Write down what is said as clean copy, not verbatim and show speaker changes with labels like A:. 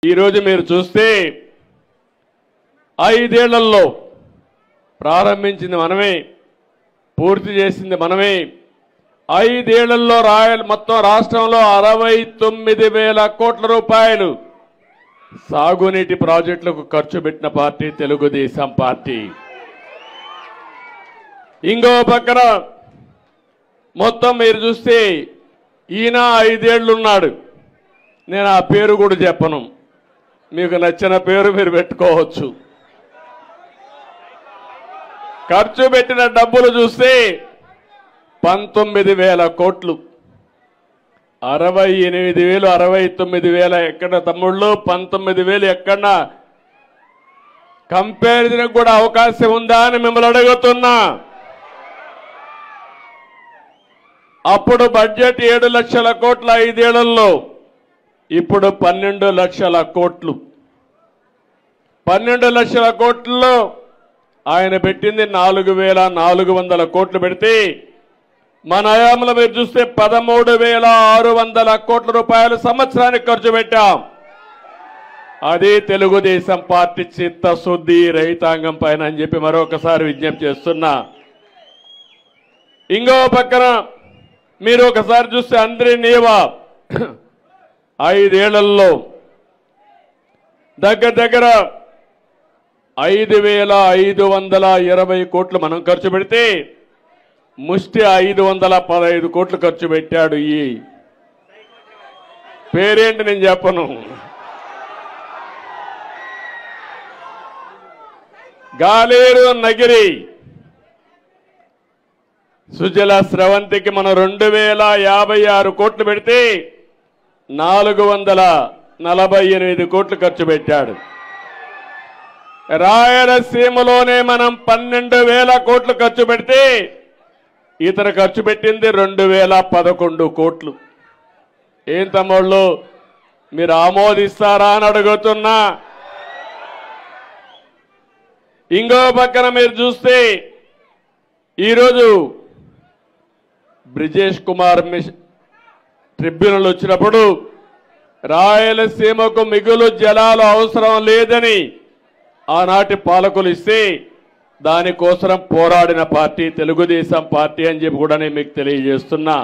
A: ఈరోజు మీరు చూస్తే 5 ఏళ్లలో ప్రారంభించింది మనమే, పూర్తి చేసింది మనమే. 5 ఏళ్లలో మొత్తం రాష్ట్రంలో 69,000 కోట్ల రూపాయలు సాగునీటి ప్రాజెక్టులకు ఖర్చు పెట్టిన పార్టీ తెలుగుదేశం పార్టీ. ఇంకో పక్కన మొత్తం మీరు చూస్తే ఈయన 5 ఏళ్ళు ఉన్నాడు. నేను ఆ పేరు కూడా చెప్పను, మీకు నచ్చిన పేరు మీరు పెట్టుకోవచ్చు. ఖర్చు పెట్టిన డబ్బులు చూస్తే 19,000 కోట్లు. 68,000 69,000 ఎక్కడ తమ్ముళ్ళు, 19,000 ఎక్కడ కంపారిజన్ కూడా అవకాశం ఉందా అని మిమ్మల్ని అడుగుతున్నా. అప్పుడు బడ్జెట్ 7 లక్షల కోట్ల 5 ఏళ్లలో, ఇప్పుడు 12 లక్షల కోట్లు. 12 లక్షల కోట్లలో ఆయన పెట్టింది 4,400 కోట్లు పెడితే, మన హయాంలో మీరు చూస్తే 13,600 కోట్ల రూపాయలు సంవత్సరానికి ఖర్చు పెట్టాం. అది తెలుగుదేశం పార్టీ చిత్తశుద్ధి రైతాంగం పైన అని చెప్పి మరొకసారి విజ్ఞప్తి చేస్తున్నా. ఇంకో పక్కన మీరు ఒకసారి చూస్తే అందరి నీవా 5 ఏళ్లలో దగ్గర 5,520 కోట్లు మనం ఖర్చు పెడితే, ముష్టి 515 కోట్లు ఖర్చు పెట్టాడు. ఈ పేరేంటి నేను చెప్పను. గాలేరు నగిరి సుజల స్రవంతికి మనం 2,056 కోట్లు పెడితే 448 కోట్లు ఖర్చు పెట్టాడు. రాయలసీమలోనే మనం 12,000 కోట్లు ఖర్చు పెడితే ఇతర ఖర్చు పెట్టింది 2,011 కోట్లు. ఏం తమ్ముళ్ళు మీరు ఆమోదిస్తారా అని అడుగుతున్నా. ఇంకో పక్కన మీరు చూస్తే ఈరోజు బ్రిజేష్ కుమార్ ట్రిబ్యునల్ వచ్చినప్పుడు రాయలసీమకు మిగులు జలాలు అవసరం లేదని ఆనాటి పాలకులు ఇస్తే దానికోసం పోరాడిన పార్టీ తెలుగుదేశం పార్టీ అని చెప్పి కూడా నేను మీకు తెలియజేస్తున్నా.